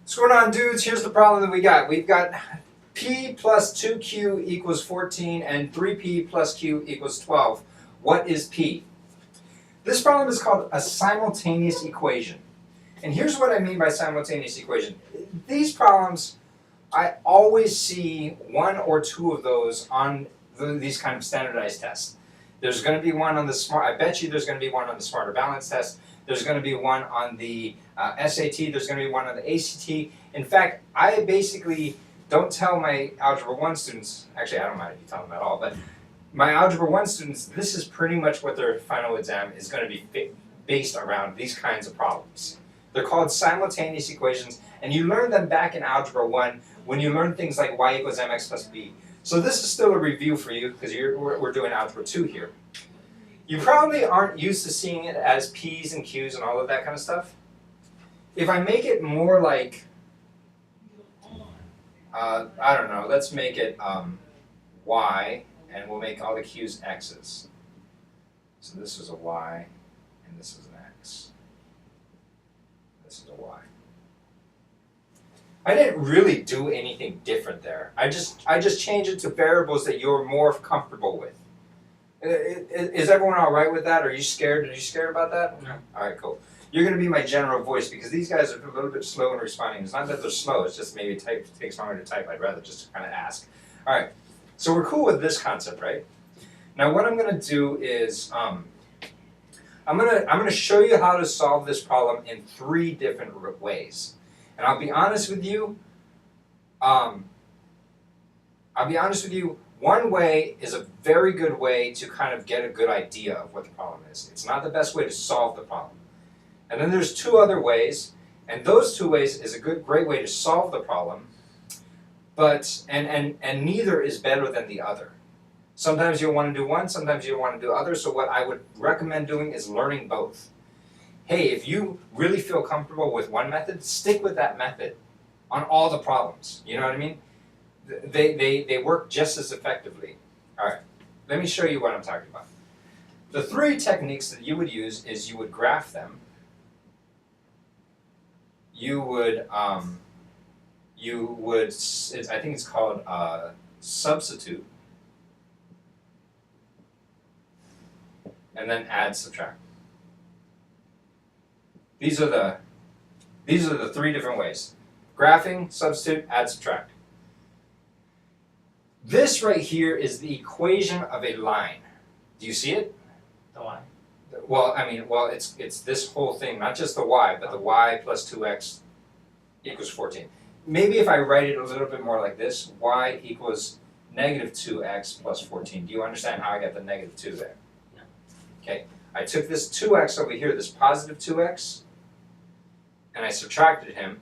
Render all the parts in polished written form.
What's going on, dudes? Here's the problem that we got. We've got P plus 2Q equals 14 and 3P plus Q equals 12. What is P? This problem is called a simultaneous equation. And here's what I mean by simultaneous equation. These problems, I always see one or two of those on these kind of standardized tests. There's going to be one on the I bet you there's going to be one on the Smarter Balance test. There's going to be one on the SAT. There's going to be one on the ACT. In fact, I basically don't tell my Algebra 1 students, actually I don't mind if you tell them at all, but my Algebra 1 students, this is pretty much what their final exam is going to be based around, these kinds of problems. They're called simultaneous equations, and you learn them back in Algebra 1 when you learn things like y equals mx plus b. So this is still a review for you, because we're doing Algebra 2 here. You probably aren't used to seeing it as P's and Q's and all of that kind of stuff. If I make it more like, I don't know, let's make it y, and we'll make all the Q's x's. So this is a y, and this is an x. This is a y. I didn't really do anything different there. I just changed it to variables that you're more comfortable with. Is everyone all right with that? Are you scared? Are you scared about that? No. All right, cool. You're going to be my general voice because these guys are a little bit slow in responding. It's not that they're slow. It's just maybe it takes longer to type. I'd rather just kind of ask. All right. So we're cool with this concept, right? Now what I'm going to do is I'm going to show you how to solve this problem in 3 different ways. And I'll be honest with you. One way is a very good way to kind of get a good idea of what the problem is. It's not the best way to solve the problem. And then there's 2 other ways, and those 2 ways is a great way to solve the problem, but and neither is better than the other. Sometimes you'll want to do one, sometimes you'll want to do other, so what I would recommend doing is learning both. Hey, if you really feel comfortable with one method, stick with that method on all the problems. You know what I mean? They work just as effectively. All right, let me show you what I'm talking about. The 3 techniques that you would use is you would graph them. You would, I think it's called substitute. And then add, subtract. These are the 3 different ways. Graphing, substitute, add, subtract. This right here is the equation of a line. Do you see it? The y. Well, it's this whole thing, not just the y, but the y plus 2x equals 14. Maybe if I write it a little bit more like this, y equals negative 2x plus 14. Do you understand how I got the negative 2 there? No. Okay, I took this 2x over here, this positive 2x, and I subtracted him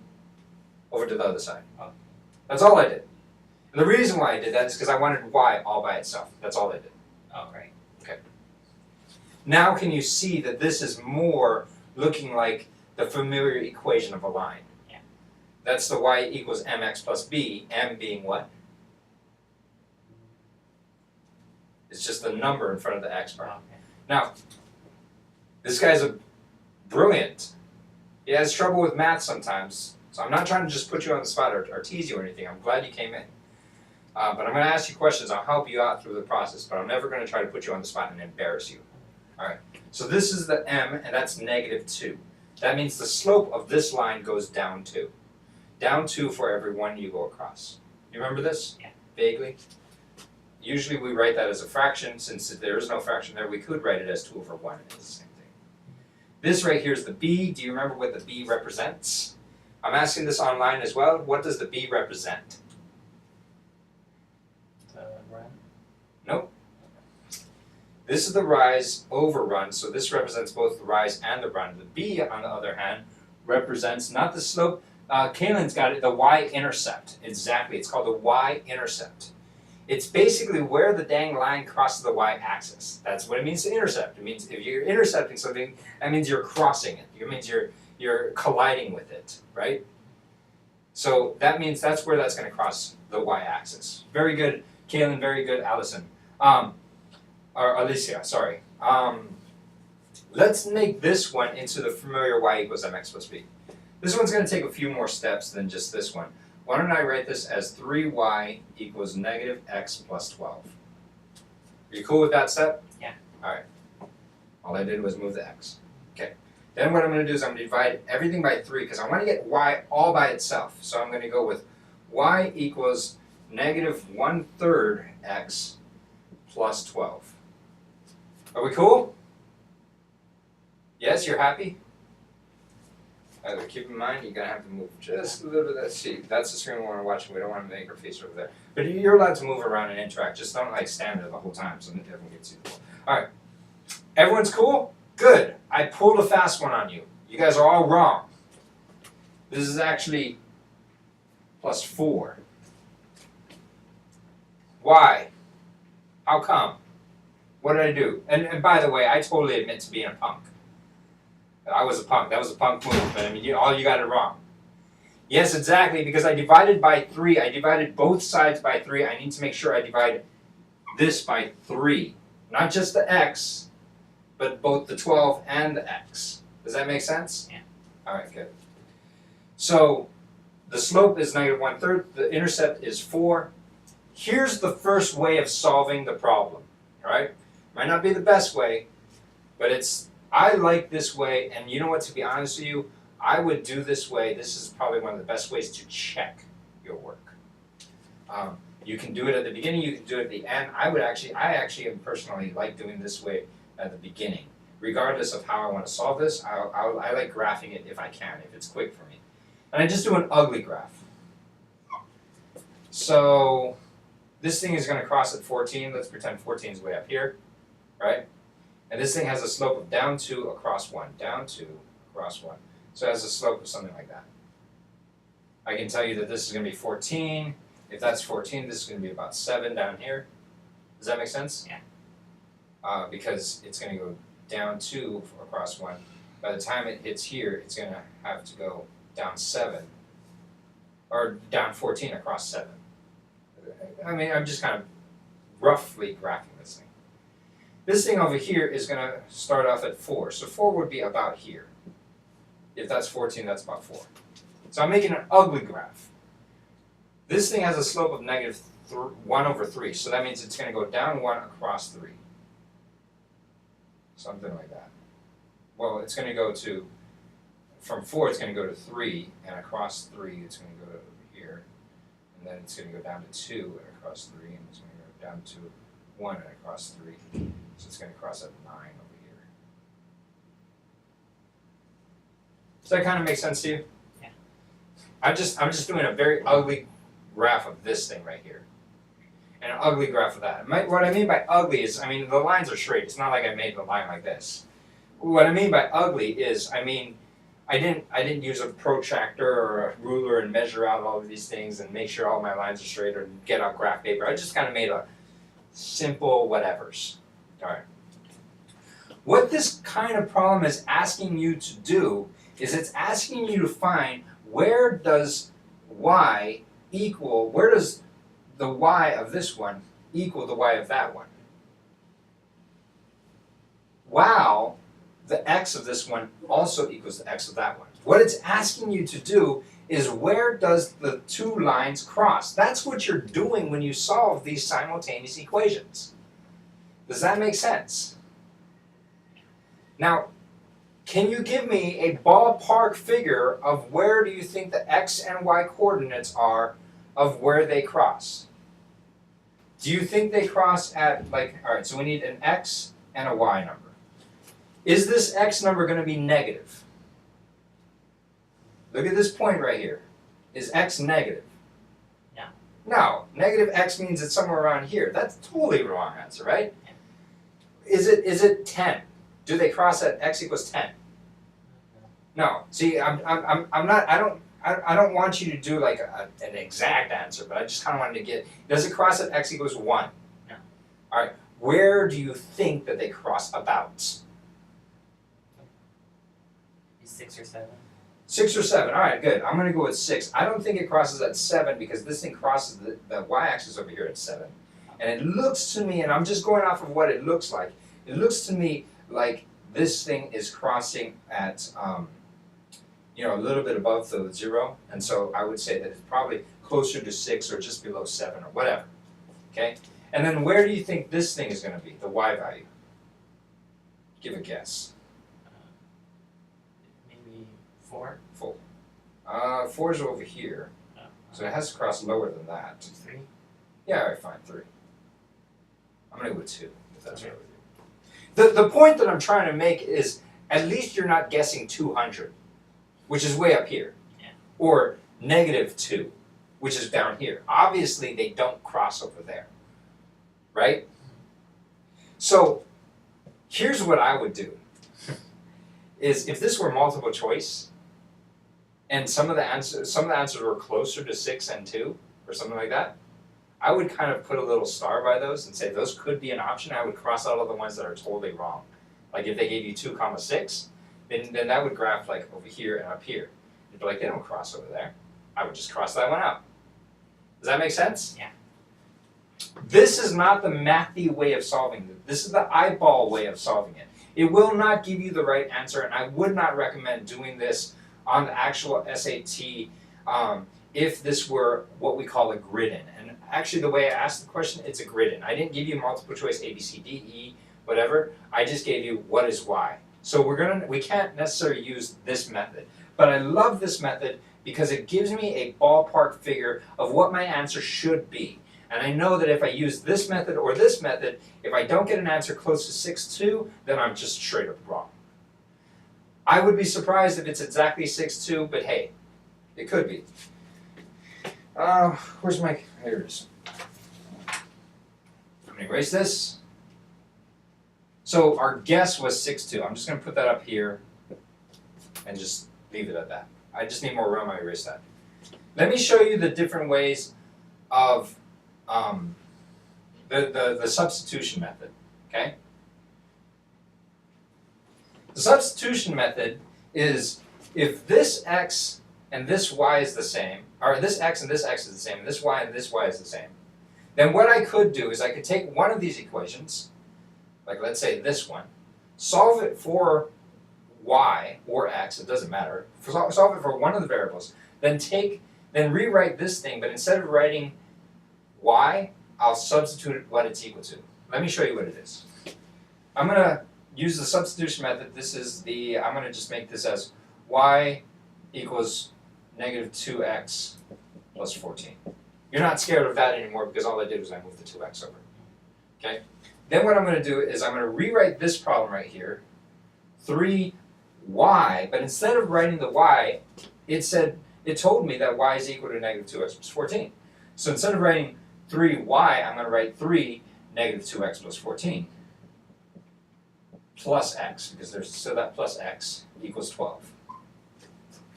over to the other side. Oh. That's all I did. And the reason why I did that is because I wanted y all by itself. That's all I did. Oh, right. Okay. Now can you see that this is more looking like the familiar equation of a line? Yeah. That's the y equals mx plus b, m being what? It's just the number in front of the x bar. Okay. Now, this guy's brilliant. He has trouble with math sometimes, so I'm not trying to just put you on the spot or tease you or anything. I'm glad you came in. But I'm going to ask you questions. I'll help you out through the process, but I'm never going to try to put you on the spot and embarrass you. All right, so this is the m, and that's negative 2. That means the slope of this line goes down 2. Down 2 for every 1 you go across. You remember this? Yeah. Vaguely? Usually we write that as a fraction. Since there is no fraction there, we could write it as 2 over 1, and it's the same thing. This right here is the b. Do you remember what the b represents? I'm asking this online as well. What does the b represent? Run. Nope. This is the rise over run, so this represents both the rise and the run. The b, on the other hand, represents not the slope. Kaylin's got it, the y-intercept. Exactly, it's called the y-intercept. It's basically where the dang line crosses the y-axis. That's what it means to intercept. It means if you're intercepting something, that means you're crossing it. It means you're colliding with it, right? So that means that's where that's going to cross the y-axis. Very good, Kaylin, very good, Allison. Or Alicia, sorry. Let's make this one into the familiar y equals mx plus b. This one's going to take a few more steps than just this one. Why don't I write this as 3y equals negative x plus 12. Are you cool with that step? Yeah. All right. All I did was move the x. Okay. Then what I'm going to do is I'm going to divide everything by 3 because I want to get y all by itself. So I'm going to go with y equals negative 1/3 x plus 12. Are we cool? Yes, you're happy? Keep in mind, you're going to have to move just a little bit. Let's see, that's the screen we want to watch, and we don't want to make her face over there. But you're allowed to move around and interact. Just don't like stand there the whole time so everyone gets you. All right. Everyone's cool? Good. I pulled a fast one on you. You guys are all wrong. This is actually plus 4. Why? How come? What did I do? And by the way, I totally admit to being a punk. I was a punk. That was a punk move. But I mean, all you got it wrong. Yes, exactly. Because I divided by 3. I divided both sides by 3. I need to make sure I divide this by 3. Not just the x, but both the 12 and the x. Does that make sense? Yeah. All right, good. So the slope is negative 1/3. The intercept is 4. Here's the first way of solving the problem. All right? Might not be the best way, but I like this way, and you know what, to be honest with you, I would do this way. This is probably one of the best ways to check your work. You can do it at the beginning, you can do it at the end. I actually am personally like doing this way at the beginning. Regardless of how I want to solve this, I like graphing it if I can, if it's quick for me. And I just do an ugly graph. So this thing is going to cross at 14. Let's pretend 14 is way up here, right? And this thing has a slope of down 2 across 1, down 2 across 1. So it has a slope of something like that. I can tell you that this is going to be 14. If that's 14, this is going to be about 7 down here. Does that make sense? Yeah. Because it's going to go down 2 across 1. By the time it hits here, it's going to have to go down 7, or down 14 across 7. I mean, I'm just kind of roughly graphing this thing. This thing over here is going to start off at 4. So 4 would be about here. If that's 14, that's about 4. So I'm making an ugly graph. This thing has a slope of negative 1/3. So that means it's going to go down 1 across 3. Something like that. Well, it's going to go to, from 4 it's going to go to 3, and across 3 it's going to go to here. And then it's going to go down to 2 and across 3, and it's going to go down to 1 and across 3. So it's going to cross at 9 over here. Does that kind of make sense to you? Yeah. I'm just doing a very ugly graph of this thing right here. And an ugly graph of that. What I mean by ugly is, I mean, the lines are straight. It's not like I made the line like this. What I mean by ugly is, I mean, I didn't use a protractor or a ruler and measure out all of these things and make sure all my lines are straight or get out graph paper. I just kind of made a simple whatevers. All right. What this kind of problem is asking you to do is it's asking you to find where does y equal, where does the y of this one equal the y of that one? While the x of this one also equals the x of that one. What it's asking you to do is where does the two lines cross? That's what you're doing when you solve these simultaneous equations. Does that make sense? Now, can you give me a ballpark figure of where do you think the x and y coordinates are of where they cross? Do you think they cross at, like, all right, so we need an x and a y number. Is this x number going to be negative? Look at this point right here. Is x negative? No. No. Negative x means it's somewhere around here. That's totally the wrong answer, right? Is it 10? Do they cross at x equals 10? No. See, I don't want you to do like an exact answer, but I just kind of wanted to get, does it cross at x equals 1? No. All right. Where do you think that they cross about? 6 or 7. 6 or 7. All right, good. I'm going to go with 6. I don't think it crosses at 7 because this thing crosses the y-axis over here at 7. And it looks to me, and I'm just going off of what it looks like, it looks to me like this thing is crossing at a little bit above the 0, and so I would say that it's probably closer to 6 or just below 7 or whatever, okay? And then where do you think this thing is going to be, the y value? Give a guess. Maybe 4? 4 is over here, so it has to cross lower than that. 3? Yeah, all right, fine, 3. I'm going to go with 2, if that's Okay. right with you. The point that I'm trying to make is at least you're not guessing 200, which is way up here, Yeah. or -2, which is down here. Obviously, they don't cross over there, right? So here's what I would do, is if this were multiple choice, and some of the answers were closer to 6 and 2, or something like that, I would kind of put a little star by those and say those could be an option. I would cross out all the ones that are totally wrong. Like if they gave you 2, 6, then that would graph like over here and up here. You'd be like, they don't cross over there. I would just cross that one out. Does that make sense? Yeah. This is not the mathy way of solving it. This is the eyeball way of solving it. It will not give you the right answer, and I would not recommend doing this on the actual SAT if this were what we call a grid-in. And actually the way I asked the question, it's a grid-in. I didn't give you multiple choice A, B, C, D, E, whatever. I just gave you what is Y. So we can't necessarily use this method. But I love this method because it gives me a ballpark figure of what my answer should be. And I know that if I use this method or this method, if I don't get an answer close to 6.2, then I'm just straight up wrong. I would be surprised if it's exactly 6.2, but hey, it could be. Where's my, here it is. I'm gonna erase this. So our guess was 6.2. I'm just gonna put that up here and just leave it at that. I just need more room, I erase that. Let me show you the different ways of the substitution method, okay? The substitution method is if this x and this y is the same, or this x and this x is the same, and this y is the same, then what I could do is I could take one of these equations, like let's say this one, solve it for y or x, it doesn't matter, solve it for one of the variables, then rewrite this thing, but instead of writing y, I'll substitute what it's equal to. Let me show you what it is. I'm going to use the substitution method. I'm going to just make this as y equals -2x plus 14. You're not scared of that anymore because all I did was I moved the 2x over. Okay? Then what I'm going to do is I'm going to rewrite this problem right here, 3y, but instead of writing the y, it told me that y is equal to -2x plus 14. So instead of writing 3y, I'm going to write 3 -2x plus 14 plus x, because that plus x equals 12.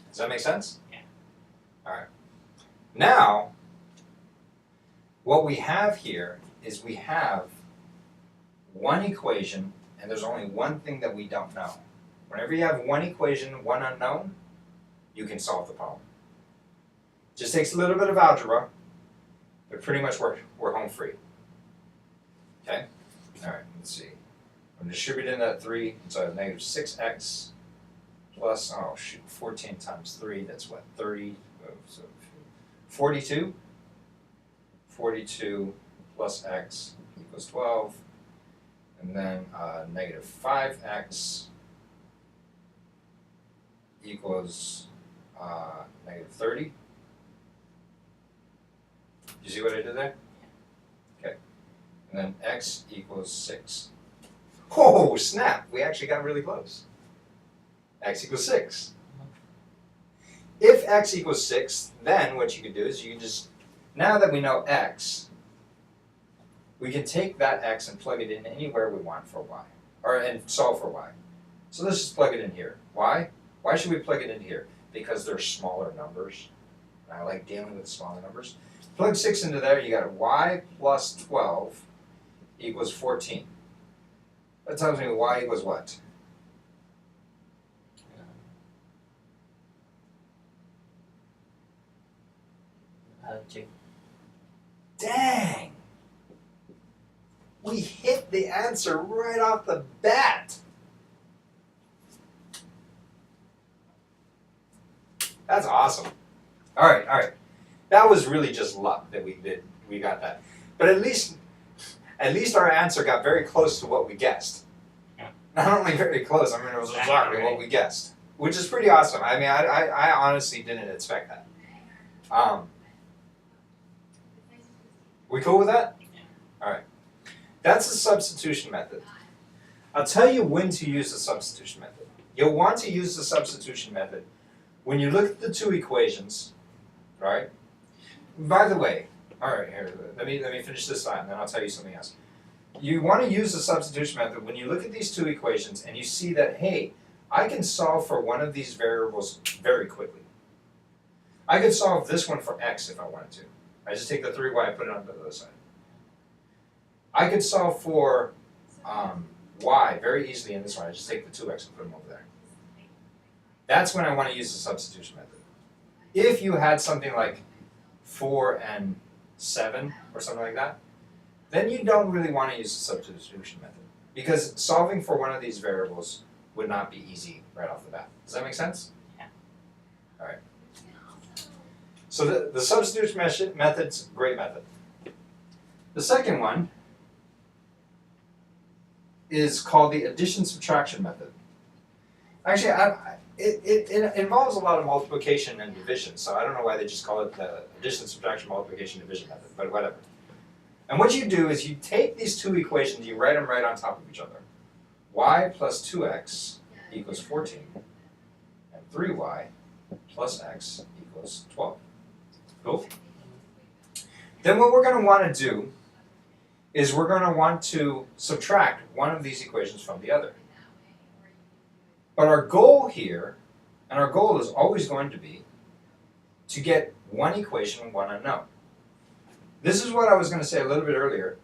Does that make sense? Yeah. All right. Now, what we have here is we have one equation, and there's only one thing that we don't know. Whenever you have one equation, one unknown, you can solve the problem. Just takes a little bit of algebra, but pretty much we're home free. Okay? All right, let's see. I'm distributing that 3, so I have -6x plus, 14 times 3, that's what, 30, so 42? 42 plus x equals 12, and then -5x equals -30. You see what I did there? Okay. And then x equals 6. Oh, snap! We actually got really close. X equals 6. If x equals 6, then what you could do is you can just, now that we know x, we can take that x and plug it in anywhere we want for y, and solve for y. So let's just plug it in here. Why? Why should we plug it in here? Because they're smaller numbers. And I like dealing with smaller numbers. Plug 6 into there, you got y plus 12 equals 14. That tells me y equals what? 2. Dang! We hit the answer right off the bat. That's awesome. All right. That was really just luck that we got that. But at least our answer got very close to what we guessed. Yeah. Not only very close, I mean it was exactly what we guessed, which is pretty awesome. I mean, I honestly didn't expect that. We cool with that? All right. That's the substitution method. I'll tell you when to use the substitution method. You'll want to use the substitution method when you look at the two equations, right? By the way, all right, here, let me finish this slide and then I'll tell you something else. You want to use the substitution method when you look at these two equations and you see that, hey, I can solve for one of these variables very quickly. I could solve this one for x if I wanted to. I just take the 3y and put it on the other side. I could solve for y very easily in this one. I just take the 2x and put them over there. That's when I want to use the substitution method. If you had something like 4 and 7 or something like that, then you don't really want to use the substitution method because solving for one of these variables would not be easy right off the bat. Does that make sense? Yeah. All right. So the substitution method's a great method. The second one is called the addition-subtraction method. Actually, it involves a lot of multiplication and division, so I don't know why they just call it the addition, subtraction, multiplication, division method, but whatever. And what you do is you take these two equations, you write them right on top of each other. Y plus 2x equals 14, and 3y plus x equals 12. Cool? Then what we're going to want to do is we're going to want to subtract one of these equations from the other. But our goal here, and our goal is always going to be to get one equation and one unknown. This is what I was going to say a little bit earlier.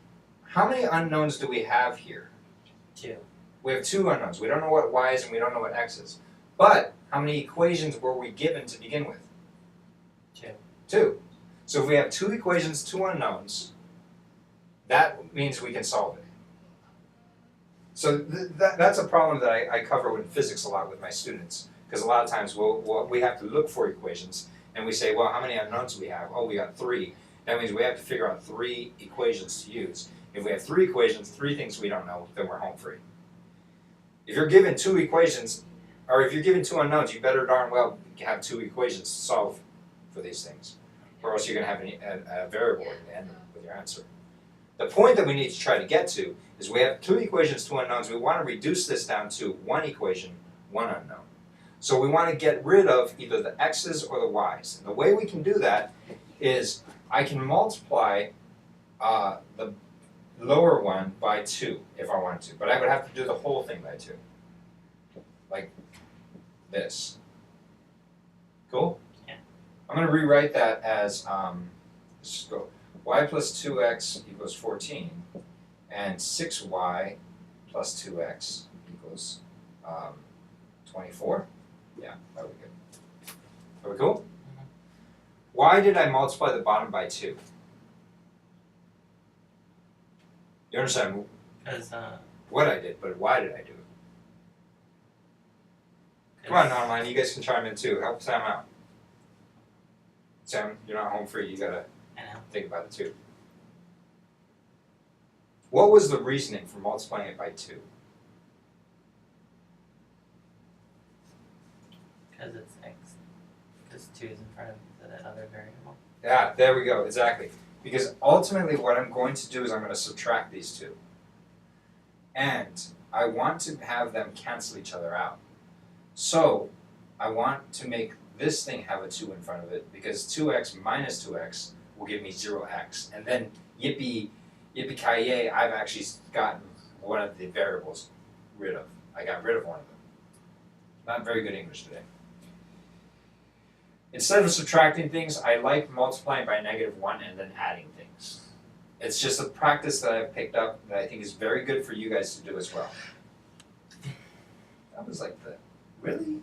How many unknowns do we have here? 2. We have 2 unknowns. We don't know what y is and we don't know what x is. But how many equations were we given to begin with? 2. 2. So if we have 2 equations, 2 unknowns, that means we can solve it. So that's a problem that I cover in physics a lot with my students, because a lot of times we have to look for equations, and we say, well, how many unknowns do we have? Oh, we got 3. That means we have to figure out 3 equations to use. If we have 3 equations, 3 things we don't know, then we're home free. If you're given 2 equations, or if you're given 2 unknowns, you better darn well have 2 equations to solve for these things, or else you're going to have a variable at the end with your answer. The point that we need to try to get to is we have 2 equations, 2 unknowns. We want to reduce this down to 1 equation, 1 unknown. So we want to get rid of either the x's or the y's. And the way we can do that is I can multiply the lower one by 2 if I want to, but I would have to do the whole thing by 2, like this. Cool? Yeah. I'm going to rewrite that as, let's just go, y plus 2x equals 14, and 6y plus 2x equals 24. Yeah, that would be good. Are we cool? Mm-hmm. Why did I multiply the bottom by 2? You understand Because what I did, but why did I do it? Come on, online, you guys can chime in too. Help Sam out. Sam, you're not home free. You gotta I know. think about it too. What was the reasoning for multiplying it by 2? Because it's x. Because 2 is in front of the other variable. Yeah, there we go, exactly. Because ultimately what I'm going to do is I'm going to subtract these 2. And I want to have them cancel each other out. So I want to make this thing have a 2 in front of it, because 2x minus 2x will give me 0x. And then yippee-ki-yay, I've actually gotten one of the variables rid of. I got rid of one of them. Not very good English today. Instead of subtracting things, I like multiplying by -1 and then adding things. It's just a practice that I've picked up that I think is very good for you guys to do as well. That was like the, really?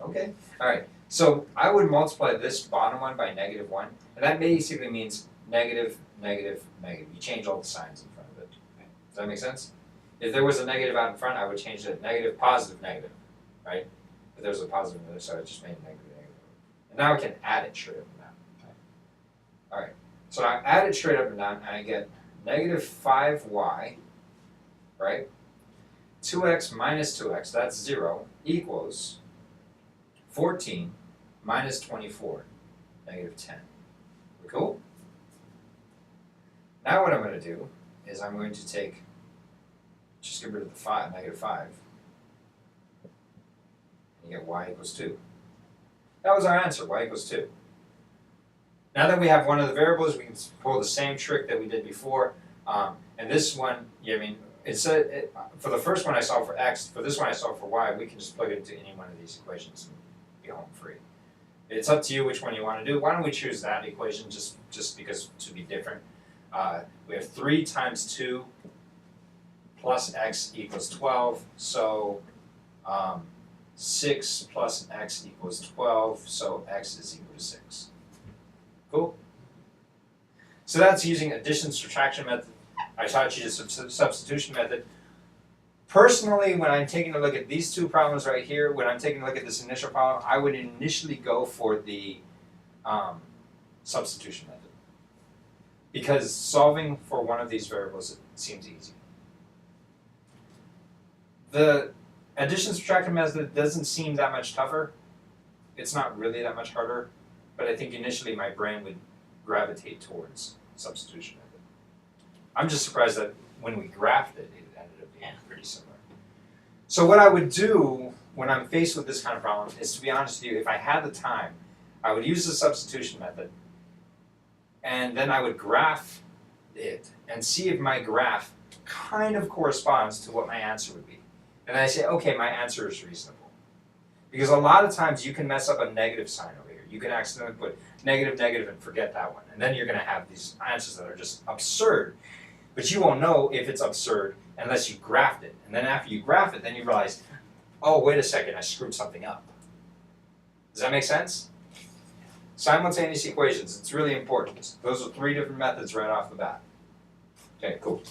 Okay, all right. So I would multiply this bottom one by -1, and that basically means negative, negative, negative. You change all the signs in front of it. Does that make sense? If there was a negative out in front, I would change it negative, positive, negative, right? If there was a positive on the other side, I just made negative, negative. And now I can add it straight up and down. Alright, so I add it straight up and down, and I get negative 5y, right? 2x minus 2x, that's 0, equals 14 minus 24, negative 10. We cool? Now what I'm going to do is I'm going to just get rid of the 5, negative 5, and you get y equals 2. That was our answer, y equals 2. Now that we have one of the variables, we can pull the same trick that we did before. And this one, yeah, I mean, for the first one I solved for x, for this one I solved for y, we can just plug it into any one of these equations and be home free. It's up to you which one you want to do. Why don't we choose that equation just because to be different. We have 3 times 2 plus x equals 12, so 6 plus x equals 12, so x is equal to 6. Cool? So that's using addition subtraction method. I taught you the substitution method. Personally, when I'm taking a look at these two problems right here, when I'm taking a look at this initial problem, I would initially go for the substitution method. Because solving for one of these variables seems easy. The addition subtraction method doesn't seem that much tougher. It's not really that much harder, but I think initially my brain would gravitate towards substitution method. I'm just surprised that when we graphed it, it ended up being pretty similar. So what I would do when I'm faced with this kind of problem is, to be honest with you, if I had the time, I would use the substitution method, and then I would graph it and see if my graph kind of corresponds to what my answer would be. And I say, okay, my answer is reasonable. Because a lot of times you can mess up a negative sign over here. You can accidentally put negative, negative, and forget that one. And then you're going to have these answers that are just absurd. But you won't know if it's absurd unless you graphed it. And then after you graph it, then you realize, oh, wait a second, I screwed something up. Does that make sense? Simultaneous equations, it's really important. Those are 3 different methods right off the bat. Okay, cool.